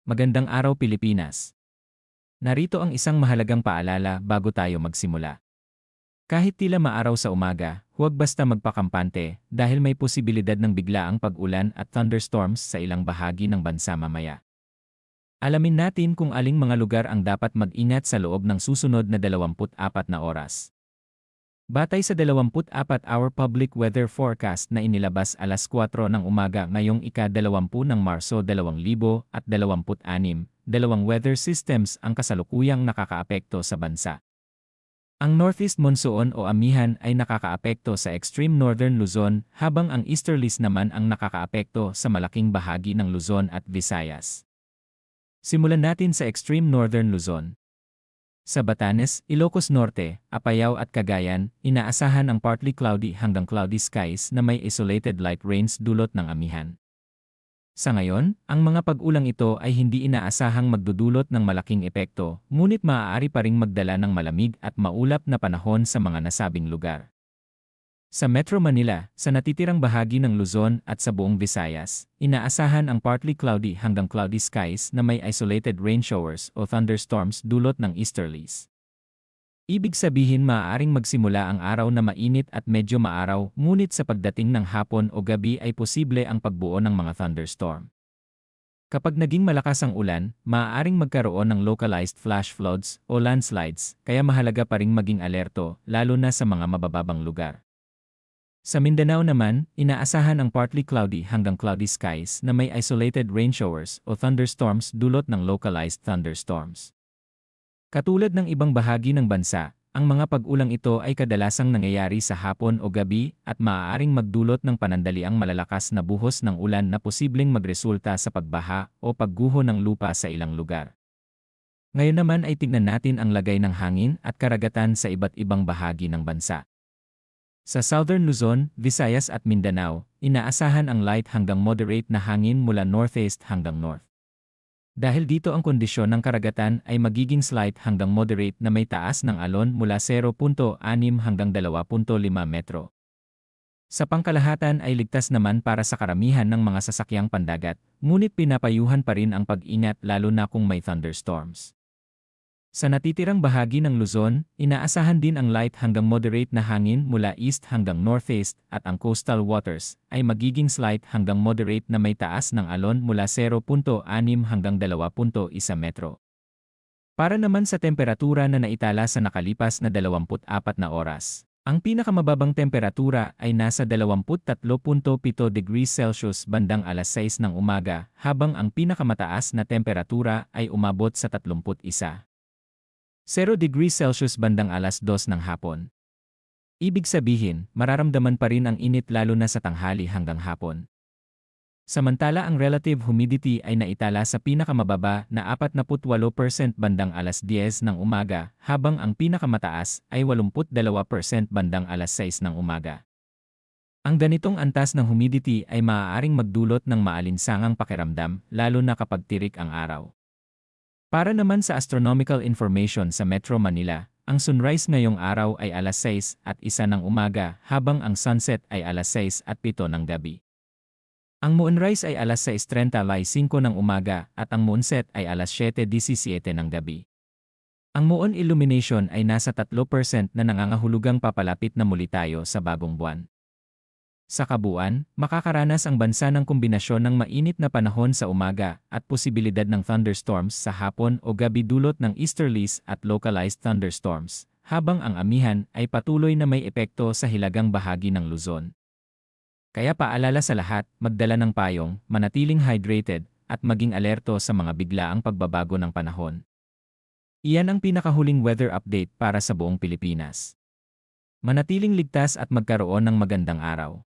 Magandang araw Pilipinas. Narito ang isang mahalagang paalala bago tayo magsimula. Kahit tila maaraw sa umaga, huwag basta magpakampante dahil may posibilidad ng biglaang pag-ulan at thunderstorms sa ilang bahagi ng bansa mamaya. Alamin natin kung aling mga lugar ang dapat mag-ingat sa loob ng susunod na 24 na oras. Batay sa 24-hour public weather forecast na inilabas alas 4 ng umaga ngayong ika-20 ng Marso 2026, dalawang weather systems ang kasalukuyang nakakaapekto sa bansa. Ang Northeast Monsoon o amihan ay nakakaapekto sa extreme northern Luzon habang ang easterlies naman ang nakakaapekto sa malaking bahagi ng Luzon at Visayas. Simulan natin sa extreme northern Luzon. Sa Batanes, Ilocos Norte, Apayao at Cagayan, inaasahan ang partly cloudy hanggang cloudy skies na may isolated light rains dulot ng amihan. Sa ngayon, ang mga pag-ulang ito ay hindi inaasahang magdudulot ng malaking epekto, ngunit maaari pa ring magdala ng malamig at maulap na panahon sa mga nasabing lugar. Sa Metro Manila, sa natitirang bahagi ng Luzon at sa buong Visayas, inaasahan ang partly cloudy hanggang cloudy skies na may isolated rain showers o thunderstorms dulot ng easterlies. Ibig sabihin maaaring magsimula ang araw na mainit at medyo maaraw, ngunit sa pagdating ng hapon o gabi ay posible ang pagbuo ng mga thunderstorm. Kapag naging malakas ang ulan, maaaring magkaroon ng localized flash floods o landslides, kaya mahalaga pa ring maging alerto, lalo na sa mga mabababang lugar. Sa Mindanao naman, inaasahan ang partly cloudy hanggang cloudy skies na may isolated rain showers o thunderstorms dulot ng localized thunderstorms. Katulad ng ibang bahagi ng bansa, ang mga pag-ulang ito ay kadalasang nangyayari sa hapon o gabi at maaaring magdulot ng panandaliang malalakas na buhos ng ulan na posibleng magresulta sa pagbaha o pagguho ng lupa sa ilang lugar. Ngayon naman ay tignan natin ang lagay ng hangin at karagatan sa iba't ibang bahagi ng bansa. Sa Southern Luzon, Visayas at Mindanao, inaasahan ang light hanggang moderate na hangin mula northeast hanggang north. Dahil dito ang kondisyon ng karagatan ay magiging slight hanggang moderate na may taas ng alon mula 0.6 hanggang 2.5 metro. Sa pangkalahatan ay ligtas naman para sa karamihan ng mga sasakyang pandagat, ngunit pinapayuhan pa rin ang pag-ingat lalo na kung may thunderstorms. Sa natitirang bahagi ng Luzon, inaasahan din ang light hanggang moderate na hangin mula east hanggang northeast at ang coastal waters ay magiging slight hanggang moderate na may taas ng alon mula 0.6 hanggang 2.1 metro. Para naman sa temperatura na naitala sa nakalipas na 24 na oras, ang pinakamababang temperatura ay nasa 23.7 degrees Celsius bandang alas 6 ng umaga habang ang pinakamataas na temperatura ay umabot sa 31. 0 degrees Celsius bandang alas 2 ng hapon. Ibig sabihin, mararamdaman pa rin ang init lalo na sa tanghali hanggang hapon. Samantala ang relative humidity ay naitala sa pinakamababa na 48% bandang alas 10 ng umaga habang ang pinakamataas ay 82% bandang alas 6 ng umaga. Ang ganitong antas ng humidity ay maaaring magdulot ng maalinsangang pakiramdam lalo na kapag tirik ang araw. Para naman sa astronomical information sa Metro Manila, ang sunrise ngayong araw ay alas 6 at 1 ng umaga habang ang sunset ay alas 6 at 7 ng gabi. Ang moonrise ay alas 6:35 ng umaga at ang moonset ay alas 7:17 ng gabi. Ang moon illumination ay nasa 3% na nangangahulugang papalapit na muli tayo sa bagong buwan. Sa kabuuan, makakaranas ang bansa ng kombinasyon ng mainit na panahon sa umaga at posibilidad ng thunderstorms sa hapon o gabi dulot ng easterlies at localized thunderstorms, habang ang amihan ay patuloy na may epekto sa hilagang bahagi ng Luzon. Kaya paalala sa lahat, magdala ng payong, manatiling hydrated, at maging alerto sa mga biglaang pagbabago ng panahon. Iyan ang pinakahuling weather update para sa buong Pilipinas. Manatiling ligtas at magkaroon ng magandang araw.